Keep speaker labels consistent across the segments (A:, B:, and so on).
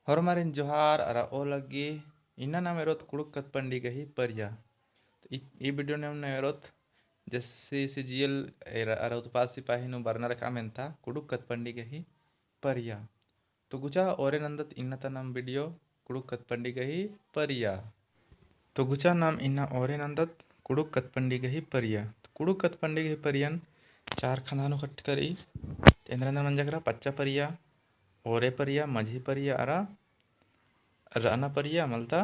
A: ಹೊರಮಾರಿನ ಜೋಹಾರ್ ಅರ ಓಲಗ್ಗಿ ಇನ್ನ ನಮ್ಮ ಇರೋದು ಕುಡುಕತ್ ಪಂಡಿಗಹಿ ಪರ್ಯ ಈ वीडियो ने हमने इरोत जैसे CGL अरा उत्पाद सिपाही नु बर्नर का मेंता कुडुकत पंडिगहि पर्या तो गुचा ओरे नंदत इन्नता नाम वीडियो कुडुकत पंडिगहि पर्या तो गुचा नाम इन्ना ओरे नंदत कुडुकत पंडिगहि पर्या तो कुडुकत पंडिगहि पर्यन चार खंदानु कट करी तेंद्रंदर मंजगरा पच्चा पर्या ओरे पर्या मझी पर्या अरा राना पर्या मलता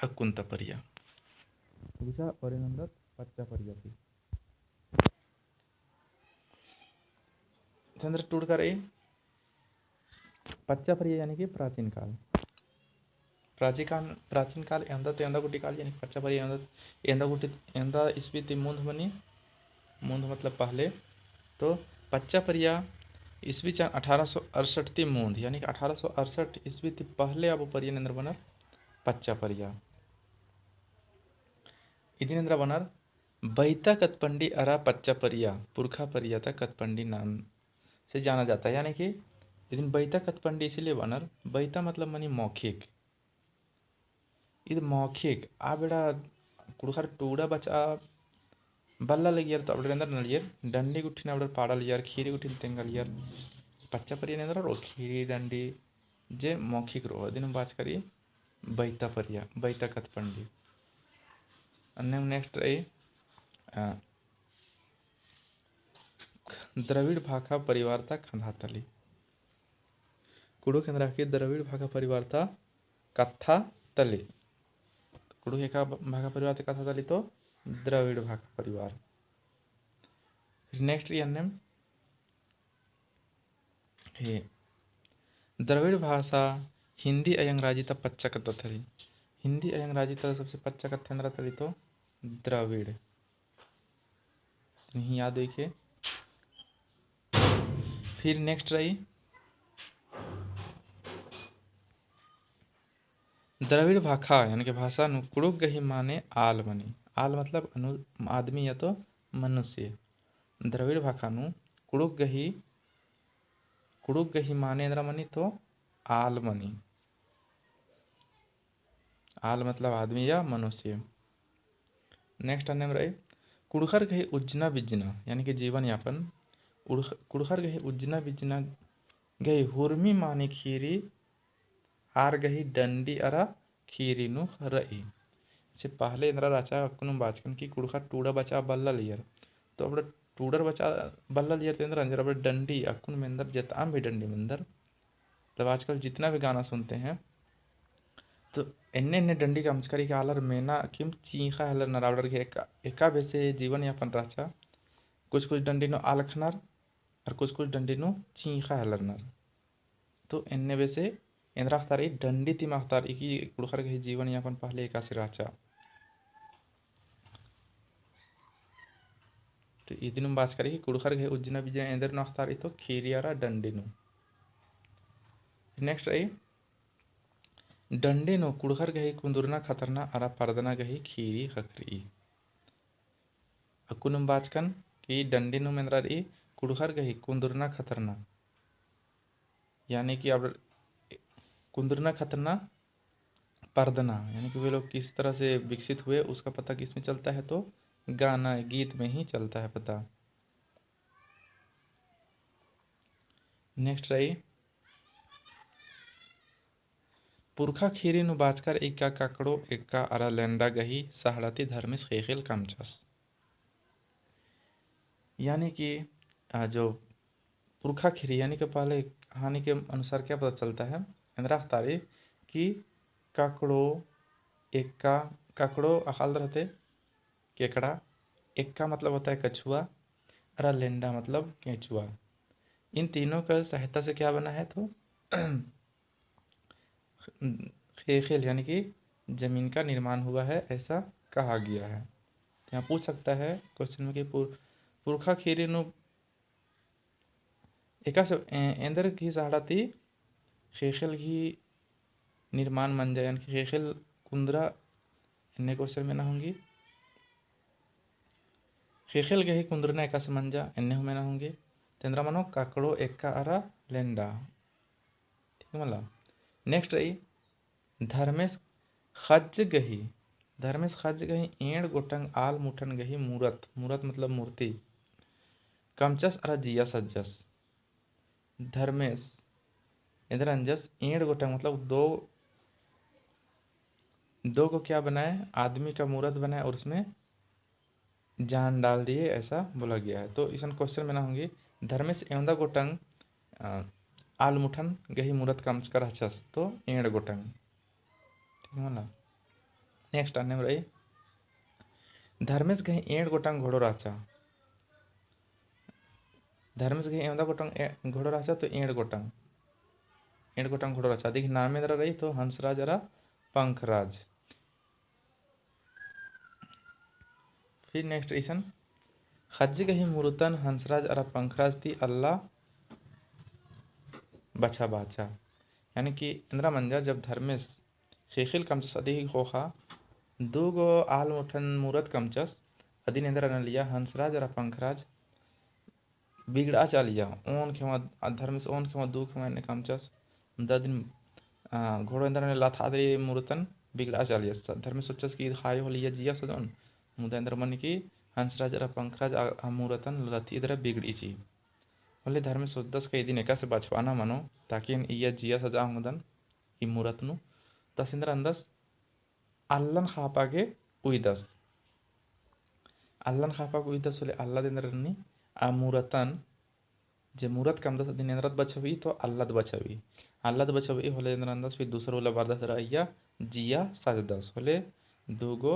A: अक्कुंता पर्या गुचा ओरे नंदत पच्चा पर्या थी चंद्र टूट कर पच्चा पर्या यानी कि प्राचीन काल प्राचीन काल एंदा गुटी काल यानी पच्चा पर्या एंदा गुटी एंदा ईस्वी ती मूंद बनी मूंद मतलब पहले तो पच्चा पर्या ईस्वी 1868 ती मूंद यानी कि 1868 ईस्वी ती पहले अब पर्या नेंद्र बनर पच्चा पर्या इदी नेंद्र बनर बैता कतपंडी अरा पच्चा पर्या पुरखा पर्या था कतपंडी नाम से जाना जाता है यानी कि इदिन बैता कतपंडी इसीलिए बनर बैता मतलब मनी मौखिक ಇದು ಮೌಖಿक ಆ ಬೇಡ ಕುಡುಕರ್ ಟೂಡ ಬಚಾ ಬಲ್ಲ ಲಗಿಯರ್ तो ಅಬ್ರ अंदर नलियर डंडी गुठिन अब्र पाड़ा लियर खीरी गुठिन तेंगल लियर पच्चा परिया अंदर रो खीरी डंडी जे मौखिक रो दिन बात करी बैता परिया बैता कतपंडी अन्य नेक्स्ट रही द्रविड़ भाषा परिवार था खंधातली कुडू केंद्र के द्रविड़ भाषा परिवार था कथा तली कुडू के भाषा परिवार था कथा तली तो द्रविड़ भाषा परिवार नेक्स्ट अन्य द्रविड़ भाषा हिंदी अयंगराजी था पच्चा कथा थली हिंदी अयंगराजी था सबसे पच्चा कथा तली तो द्रविड़ नहीं याद देखिए फिर नेक्स्ट रही द्रविड़ भाषा यानी कि भाषा कुड़ुक गही माने आल मनी आल मतलब आदमी या तो मनुष्य द्रविड़ भाषा कुड़ुक गही माने इंद्र मनी तो आल मनी आल मतलब आदमी या मनुष्य नेक्स्ट अन्य रहे कुड़खर गही उज्जना बिजना यानी कि जीवन यापन कुड़खर गही उज्जना बिजना गही हुर्मी माने खीरी आर गही डंडी अरा खीरी नु रही से पहले इंद्रा राचा अक्कुनु बाचकन की कुड़खर टूड़ा बचा बल्ला लियर तो अब टूडर बचा बल्ला लियर तेंद्र अंजर अब डंडी अक्कुन में अंदर जताम भी डंडी में अंदर मतलब आजकल जितना भी गाना सुनते हैं तो एन्ने एन्ने डंडी का अमस्करी के आलर मेना किम चीखा हलर नरावडर के एका बेसे जीवन यापन राचा कुछ कुछ डंडी नो आलखनर और कुछ डंडी नो चीखा हलर नर तो एन्ने बेसे इंद्रा अख्तारी डंडी ती माख्तारी की कुड़खर के जीवन यापन पहले एका से राचा तो इदिनु बात करी कुड़खर के उज्जना बिजना इंदर नो अख्तारी तो खीरियारा डंडी नु नेक्स्ट रही डंडे नो कुड़खर गही कुंदुरना खतरना अरा परदना गही खीरी खकरी अकुनुम बाचकन कि डंडी नो मेंद्रा रही कुड़खर गही कुंदुरना खतरना यानी कि अब कुंदुरना खतरना परदना यानी कि वे लोग किस तरह से विकसित हुए उसका पता किस में चलता है तो गाना गीत में ही चलता है पता नेक्स्ट रही पुरखा खीरी नु बाचकर इक्का काकड़ो इक्का अरा लेंडा गही सहड़ती धर्मिस खेखिल कमचस यानी कि जो पुरखा खीरी यानी कि पहले कहानी के अनुसार क्या पता चलता है इंद्रा तारी कि काकड़ो इक्का काकड़ो अखाल रहते केकड़ा इक्का मतलब होता है कछुआ अरा लेंडा मतलब केंचुआ इन तीनों का सहायता से क्या बना है तो खेल यानी कि जमीन का निर्माण हुआ है ऐसा कहा गया है। यहाँ पूछ सकता है क्वेश्चन में कि पुरखा खीरी नु एका से एंदर की सहाड़ा थी खेल ही निर्माण मन जाए यानी कि खेल कुंदरा इन्ने क्वेश्चन में ना होंगी खेल गही कुंदरना एका से मंजा इन्ने में ना होंगे तेंद्रा मनो काकड़ो एका अरा लेंडा ठीक ठीक मला। नेक्स्ट रही धर्मेश खज गही, धर्मेश खज गही एण गोटंग आल मुठन गही मूरत, मूरत मतलब मूर्ति, कमचस अरा जिया सज्जस। धर्मेश इधर अंजस एण गोटंग मतलब दो, दो को क्या बनाए, आदमी का मूरत बनाए और उसमें जान डाल दिए, ऐसा बोला गया है। तो इसन क्वेश्चन में ना होंगे धर्मेश एवंदा गोटंग आल मुठन गही मूरत कमच कर हचस, तो एण गोटंग, ठीक है ना। नेक्स्ट आने में रही धर्मेश गही एण गोटंग घोड़ो राचा, धर्मेश गही एवंदा गोटंग घोड़ो राचा तो एण गोटंग, एण गोटंग घोड़ो राचा। देखिए नाम में रही तो हंसराज अरा पंखराज। फिर नेक्स्ट ईसन खज्ज गही मुरुतन हंसराज अरा पंखराज थी अल्लाह बचा बाचा, यानी कि इंदिरा मंजा जब धर्मेश खेखिल कमचस अधिक खोखा दो गो आल मुठन मूरत कमचस अधीन इंदिरा न लिया हंसराज अरा पंखराज बिगड़ा चालिया ओन खेमा धर्मेश ओन खेमा दो खेमा ने कमचस दिन घोड़ो इंदिरा ने लाथा दे मुरुतन बिगड़ा चालिया। धर्मेश सोचस कि खायो हो लिया जिया सदन मुदा इंदिरा मन की हंसराज अरा पंखराज मुरुतन लथी इधर बिगड़ी ची बोले धर्मेश सोचदस कई दिन एका से बचवाना मनो ताकि इया जिया सजा मुदन ई मूरतनु दस इंदर अंदस अल्लन खापागे उइदस, अल्लन खापागे उइदस बोले अल्लाह इंद्रनी आ मूरतन जे मूरत कम दस दिन इंद्रत बचवी तो अल्लाद बचवी, अल्लाद बचवी होले इंद्र अंदस फिर दूसरा वाला बारदस रहिया जिया सजदस होले दूगो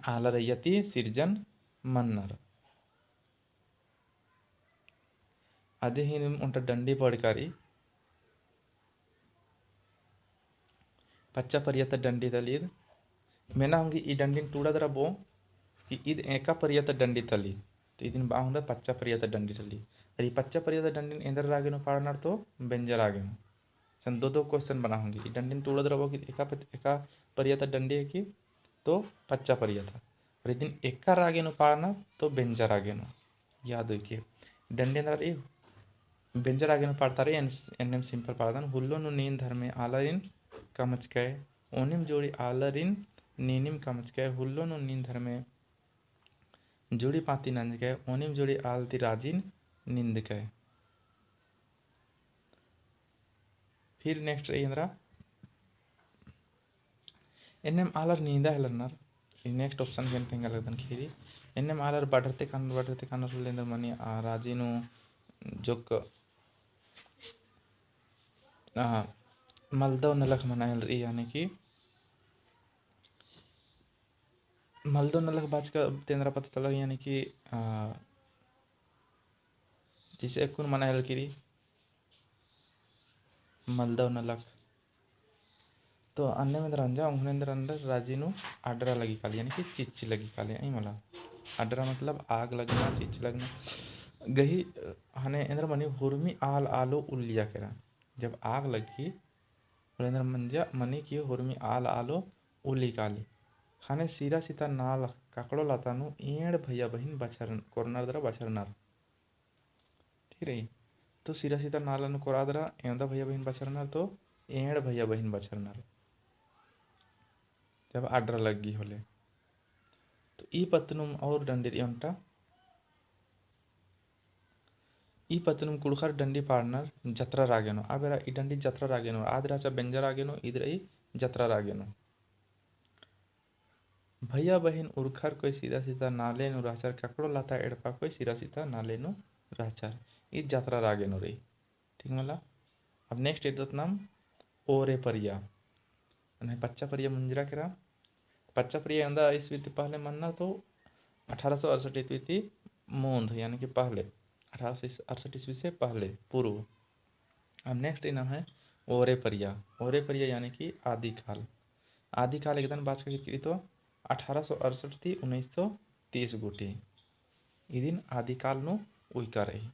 A: आला रहियती सिरजन मन्नर। अदे ही उंट डंडी पड़कारी पच्चा परियत डंडी तलीद मेना होंगी ई डंडी टूड़ा दरा बो कि इद एका परियत डंडी तली तो इदिन बा होंदा पच्चा परियत डंडी तली और ई पच्चा परियत डंडी एंदर रागेनो पाड़नार तो बेंजर आगेनो सन दो दो क्वेश्चन बना होंगी ई डंडी टूड़ा दरा बो कि एका परियत डंडी है कि तो पच्चा परियत और इदिन एका रागेनो पाड़ना तो बेंजर आगेनो याद हो कि डंडी अंदर ए बेंजर आगेनो पाड़तारे एनएम सिंपल पाड़दन हुल्लो नु नीन धर्मे आलरिन कमचकय ओनिम जोड़ी आलरिन नीनिम कमचकय हुल्लो नु नीन धर्मे जोड़ी पाती नंजकय ओनिम जोड़ी आलती राजिन निंदकय। फिर नेक्स्ट रही अंदरा एनएम आलर नींदा हेलनर नेक्स्ट ऑप्शन गेन पेंगा लगदन खीरी एनएम आलर बढ़ते कानर लेंदर मनी आ राजिनु जोक मलदव नलक मनायल रही यानी कि मलदव नलक बाज का तेंद्रा पता चला यानी कि जिसे कौन मनायल किरी मलदव नलक तो अन्य में रंजा उन्हें अंदर राजीनु आडरा लगी काली यानी कि चिच्ची लगी काली आई मला आडरा मतलब आग लगना चिच्ची लगना गही हने इंद्र मनी हुरमी आल आलो उल्लिया करा जब आग लगी इंद्र मंजा मनी की हुरमी आल आलो उल्ली काली खाने सीरा सीता नाल काकड़ो लातानु एड़ भैया बहन बचर कोरनार दरा बचरनार ठीक रही तो सीरा सीता नालन कोरादरा एंदा भैया बहन बचरनार तो एड़ भैया बहन बचरनार जब आड्रा लगी होले तो ई पत्नुम और डंडी अंटा ई पत्नुम कुड़खर डंडी पाड़नर जत्रा रागेनो आबेरा ई डंडी जत्रा रागेनो आदराचा बेंजर आगेनो इधर ई जत्रा रागेनो भैया बहन उर्खर कोई सीधा सीधा नाले नु राचार ककड़ो लाता एड़पा कोई सीधा सीधा नाले नु राचार ई जत्रा रागेनो रही ठीक मला। अब नेक्स्ट इदत नाम ओरे परिया पच्चा परिया मुंजरा करा पच्चा परिया अंदा ईस्वी पहले मन्ना तो 1868 ईस्वी मोंध यानी कि पहले 1868 ईस्वी से पहले पूर्व। अब नेक्स्ट नाम है ओरे परिया यानी कि आदिकाल, आदिकाल एकदम बात की तो 1868 थी 1930 गोटी इदिन आदिकाल नु उइका रही।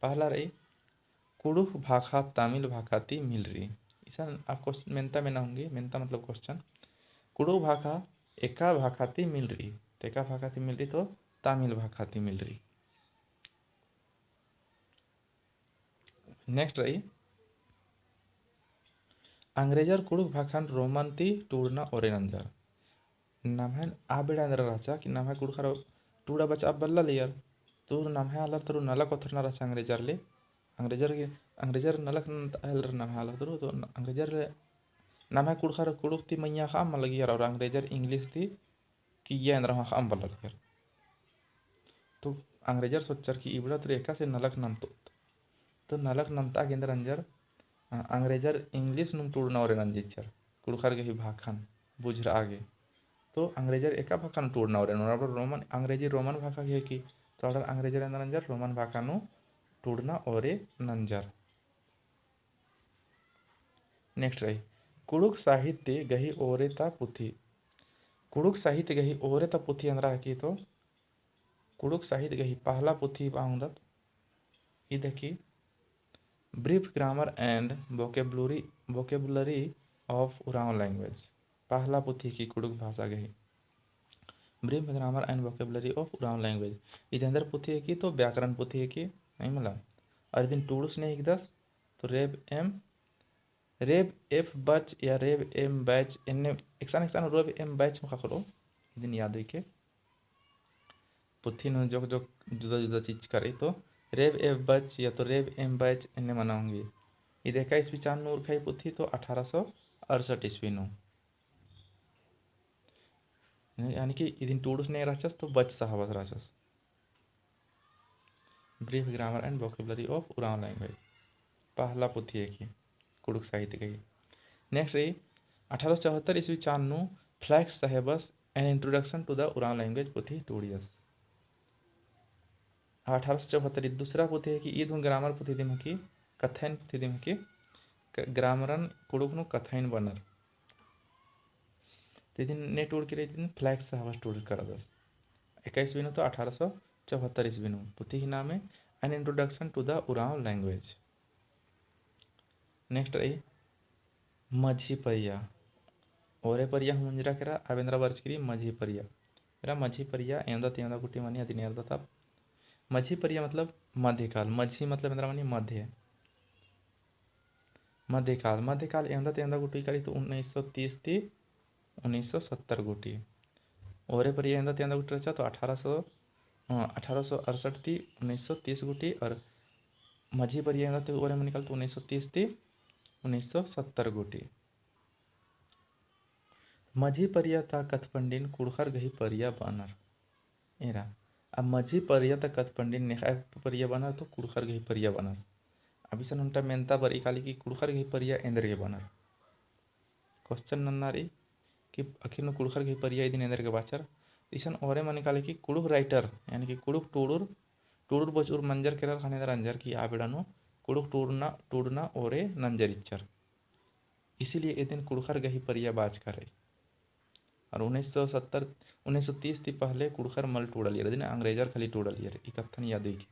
A: पहला रही कुड़ुख भाखा तमिल भाखा ती मिल रही इसा आपको मेनता में ना होंगे मेनता मतलब क्वेश्चन कुड़ुख भाखा एका भाखा ती मिल रही तो एका भाखा ती मिल रही तो तमिल भाखा ती मिल रही। नेक्स्ट रही अंग्रेजर कुड़ुक भाखान रोमांती टूड़ना ओरे नंजर नमहन आ बेड़ा अंदर राचा कि नमह कुड़खर टूड़ा बचा बल्ला लियर तो नमह आला तरू नला कोथरना राचा अंग्रेजर नलक आलर नमह आला तरू तो अंग्रेजर नमह कुड़खर कुड़ुक ती मैया खाम लगियर और अंग्रेजर इंग्लिश ती कि ये अंदर खाम बल्ला लियर तो अंग्रेजर सोचर कि इबड़ा तो एका से नलक नंतो तो नलक नंता गेंदर अंजर अंग्रेजर इंग्लिश नुम टूड़ना और नंजिचर कुड़खर के ही भाखान बुझर आगे तो अंग्रेजर एका भाखानु टूड़ना और रोमन अंग्रेजी रोमन भाषा के की तो ऑर्डर अंग्रेजर अंदर अंजर रोमन भाखानु टूड़ना और नंजर नेक्स्ट रही कुड़ुक साहित्य गही ओरे ता पुथी कुड़ुक साहित्य गही ओरे ता पुथी अंदर की तो कुड़ुक साहित्य गही पहला पुथी बाउंदत ये देखी brief grammar and vocabulary of Oraon language पहला पुथी की कुड़ुक भाषा गही brief grammar and vocabulary of Oraon language इधर अंदर पुथी है की तो व्याकरण पुथी है की नहीं मला और इधर टूड़स ने एक दस तो रेब एफ बच या रेब एम बैच इन्ने एक सान रेब एम बैच में खखलो इधर याद है के पुथी ने जो जुदा जुदा चीज करे तो रेब एफ बच या तो रेब एम बैच इन्हें मनाऊंगी ये देखा ईस्वी चांद नूर खाई पुथी तो 1868 ईस्वी नु यानी कि इदिन टूडस ने राचस तो बच साहबस राचस brief grammar and vocabulary of Oraon language पहला पुथी है कि कुड़ुक साहित्य गई नेक्स्ट रही 1874 ईस्वी चांद नु फ्लैक्स साहेबस an introduction to the Oraon language पुथी टूडियस 1874 दूसरा पुथी है कि ईद ग्रामर पुथी दिम की कथैन पुथी दिम की ग्रामरन कुड़ुक नु कथैन बनर तो दिन ने टूड़ के दिन फ्लैक्स साहबस टूड़ कर दस 21 वीनु तो 1874 ईस्वी नु पुथी ही नाम है an introduction to the Oraon language next रही मझी परिया ओरे परिया मुंजरा केरा अवेंद्र वर्चगिरी मझी परिया मेरा मझी परिया एंदा गुटी मनी अधीन था मझी परिया मतलब मध्यकाल मझी मतलब इंद्रा मनी मध्यकाल एंदा गुटी करी तो 1930 थी 1970 गुटी ओरे परिया एंदा गुटी रचा तो 1868 थी 1930 गुटी और मझी परिया एंदा ओरे में निकल तो 1930 थी 1970 गुटी मझी परिया था कथपंडिन कुड़खर गही परिया बानर एरा अब मझी परिया था कथपंडिन नेखा परिया बानर तो कुड़खर गही परिया बानर अभी सन उनटा मेनता बरी काली की कुड़खर गही परिया एंदर के बानर क्वेश्चन नन्नारी कि आखिर में कुड़खर गही परिया इदिन एंदर के बाचर इसन ओरे मन निकाले कि कुड़ुक राइटर यानी कि कुड़ुक टूडुर बचुर मंजर केरल खाने दर अंजर की आबेड़ानो कुड़ुक टूडना ओरे नंजर इच्छर इसीलिए ये दिन कुड़खर गही परिया बाज कर रही और 1930 थी पहले कुड़खर मल टूड़लियर दिन अंग्रेजर खाली टूड़लियर कथन याद हुई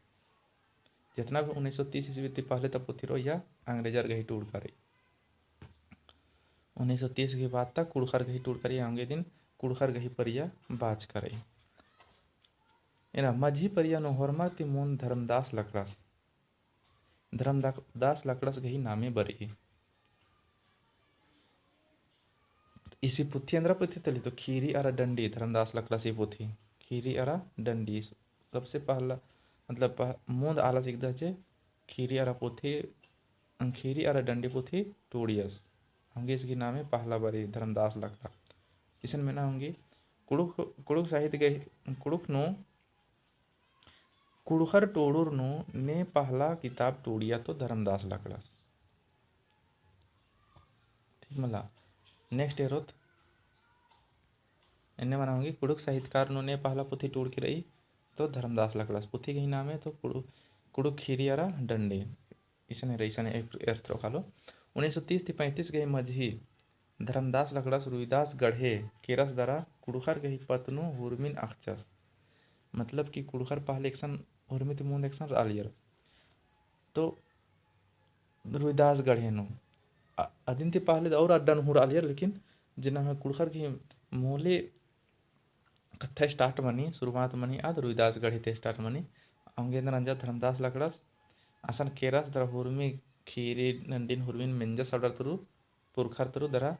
A: जितना भी 1930 ईस्वी थी पहले तब पुथी रो या अंग्रेजर गही टूड़ कर 1930 के बाद तक कुड़खर गही टूड़ करी होंगे दिन कुड़खर गही परिया बाज कर मझी परिया नोहरमा तिमोन धर्मदास लकड़स गही नामे बरी इसी पुथी अंदर पुथी तली तो खीरी अरा डंडी धर्मदास लकड़सी पुथी खीरी अरा डंडी सबसे पहला मतलब मूंद आला सीखता है खीरी अरा डंडी पुथी टूडियस होंगे इसकी नाम है पहला बारी धर्मदास लकड़ा इसन में ना होंगी कुड़ुक साहित्य गई कुड़खर टोड़ुर नो ने पहला किताब टूडिया तो धर्मदास लकड़स ठीक मला नेक्स्ट एरोत इन्हें मनाऊंगी कुड़ुक साहित्यकार ने पहला पुथी टूड़ की रही तो धर्मदास लकड़स पुथी कहीं नाम है तो कुड़ुक खीरियारा डंडे इसने रही इसने अर्थ रखा लो 1930 थी 35 गई मझी धर्मदास लकड़स रुईदास गढ़े केरस दरा कुड़खर गही पतनु हुरमिन अक्षस मतलब कि कुड़खर पहले एक्शन हुरमित मुंद एक्शन रालियर तो रुईदास गढ़े नु अदिन थी पहले और अड्डन हुर आलियर लेकिन जिना में कुड़खर की मोले कथा स्टार्ट मनी शुरुआत मनी आद रुईदास गढ़ी थे स्टार्ट मनी अंगे Anjar Dharmdas लकड़स asan keras dara hurmi khiri nandin hurmin menja sabdar turu purkhar turu dara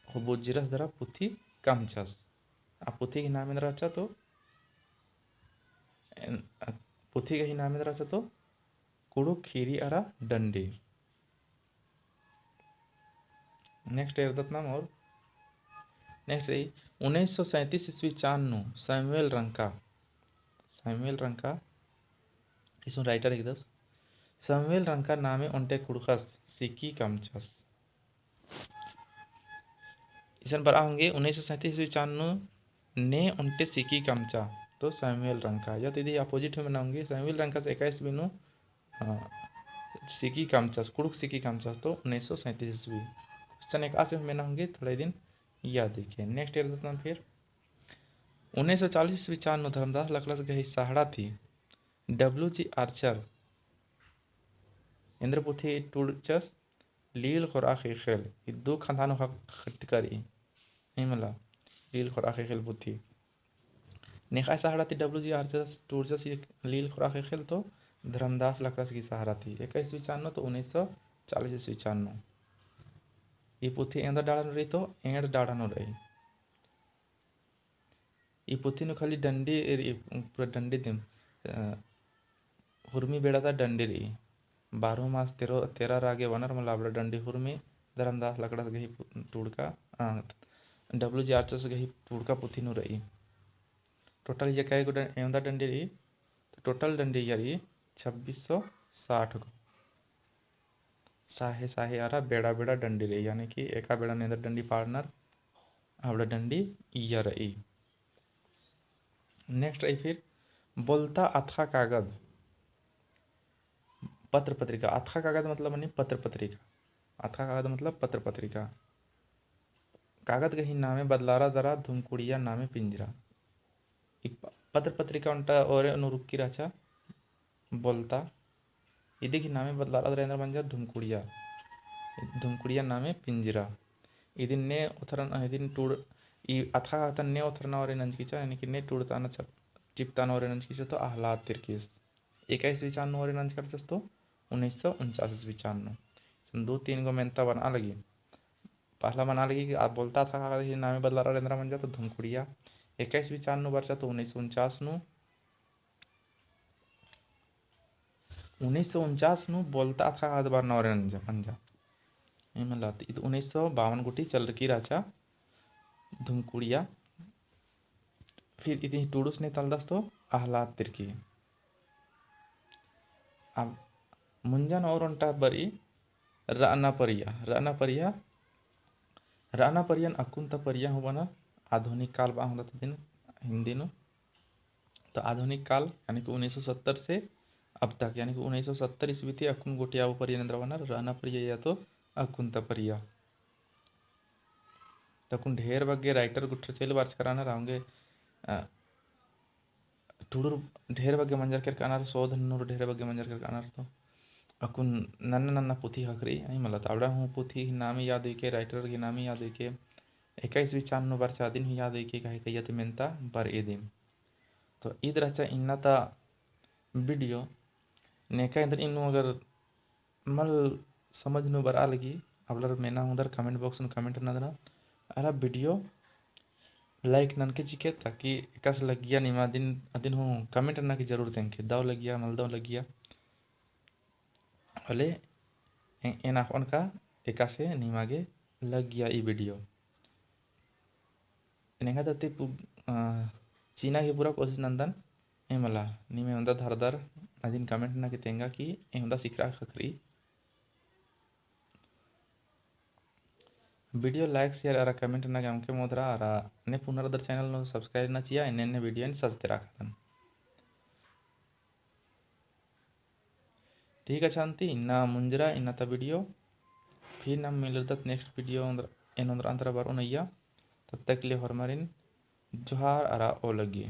A: hubujiras dara puthi kamchas a puthi ki namin dara acha to puthi ki namin dara acha to कुड़ू खीरी अरा डंडी। Next नाम और next रही 1937 ईस्वी चान्नु Samuel Ranka इसमें writer है दस Samuel Ranka नामे उनटे कुड़खस सिकी कमचस इसन पर होंगे 1937 ईस्वी चान्नु ने उनटे सिकी कमचा तो सैमुअल रंका या दीदी अपोजिट में बनाऊंगी सैमुअल रंका से 21 बिनु सिकी कामचास कुड़ुक सिकी कामचास तो 1937 ईस्वी क्वेश्चन एक आसे में ना होंगे थोड़े दिन याद देखिए। नेक्स्ट ईयर देता फिर 1940 ईस्वी चांद धर्मदास लखलस गई सहाड़ा थी WG आर्चर इंद्रपुथी टूडचस लील खुराक खेल दो खानदानों का खटकरी हिमला लील खुराक खेल पुथी नेखा सहाड़ा थी WG आर्चर टूडचस लील खुराक खेल तो धर्मदास लखरस की सहारा थी 21 चान्नो तो 1940 ईस्वी चान्नो ये पुथी एंदा डाड़ानो रही तो एंड डाड़ानो रही ये पुथी नु खाली डंडी पूरा डंडी दिम हुर्मी बेड़ा था डंडी रही 12 मास 13 रागे वनर मलाबला डंडी हुर्मी धर्मदास लखरस गही टूड़का WG आर्चर्स गही टूड़का पुथी नु रही टोटल ये कई गो एंदा डंडी रही तो टोटल डंडी ये रही 2660 को साहे साहे आ रहा बेड़ा बेड़ा डंडी रही यानी कि एका बेड़ा ने डंडी पार्टनर आवड़ा डंडी इया रही। नेक्स्ट रही फिर बोलता अथा कागज पत्र पत्रिका अथा कागज मतलब नहीं पत्र पत्रिका अथा कागज मतलब पत्र पत्रिका कागज कहीं नामे बदलारा दरा धुमकुड़िया नामे पिंजरा पत्र पत्रिका उनटा और अनुरुक्की राचा बोलता इदी नामे बदलारा दरेंद्र मंजा धुमकुड़िया नामे पिंजरा इदिन ने उथरन इदिन टूड़ ई अथा अथन ने उथरना और नंज कीचा यानी कि ने टूड़ताना चिपताना और नंज कीचा तो आह्लाद तिरकीस 21 विचारनो और नंज करतस तो 1949 विचारनो 2-3 गो मेंता बना लगी पहला बना लगी कि आप बोलता था नामे बदलारा दरेंद्र मंजा तो धुमकुड़िया 21 विचारनो वर्षा तो 1949 नु 1949 नु बोलता था आध बार नौरेंज पंजा मतलब 1952 गुटी चल रखी राचा धुमकुड़िया फिर इतनी टूडूस ने तलदस तो आह्लाद तिरकी अब मुंजन और उनटा बरी राना परियन अकुंता परिया हो बना आधुनिक काल बा होता दिन हिंदी नु तो आधुनिक काल यानी कि 1970 से अब तक यानी कि 1970 ईस्वी थी अकुन गोटिया परिया राना परिया या तो अकुंता परिया तकुन ढेर बग्गे राइटर गुट्र चेल बार्च कराना राहोंगे टूडूर ढेर बग्गे मंजर कर कानार शोधन ढेर बग्गे मंजर कर कानार तो अकुन नन्ना नन्ना पुथी हकरी आई मला तावड़ा हूँ पुथी नामी याद हुई के राइटर की नामी याद हुई के 21 विचारनो बार दिन ही याद हुई के कहे कहिया ते मेंता बर ए दिन तो इधर अच्छा इन्ना ता वीडियो नेका इंदर इन्नु अगर मल समझ नु बर आ लगी अबलर मेना उधर कमेंट बॉक्स में कमेंट ना देना अरा वीडियो लाइक नन के चिके ताकि कस लगिया निमा दिन अदिन हूँ कमेंट ना की जरूर देंगे दाव लगिया मल दाव लगिया भले एना उनका एका से निमागे लग गया ई वीडियो नेगा दते चीना के पूरा कोशिश नंदन ए मला निमे उंदा धरदर अदिन कमेंट ना के तेंगा कि ए उंदा सिकरा खकरी वीडियो लाइक शेयर और कमेंट ना हमके मोदरा और ने पुनरदर चैनल नो सब्सक्राइब ना चिया इन्ने वीडियो इन सजते राखतन ठीक है शांति इन्ना मुंजरा इन्ना ता वीडियो फिर ना मिलत नेक्स्ट वीडियो इन अंदर बार उनैया तब तक के लिए हरमारिन जोहार अरा ओ लगी।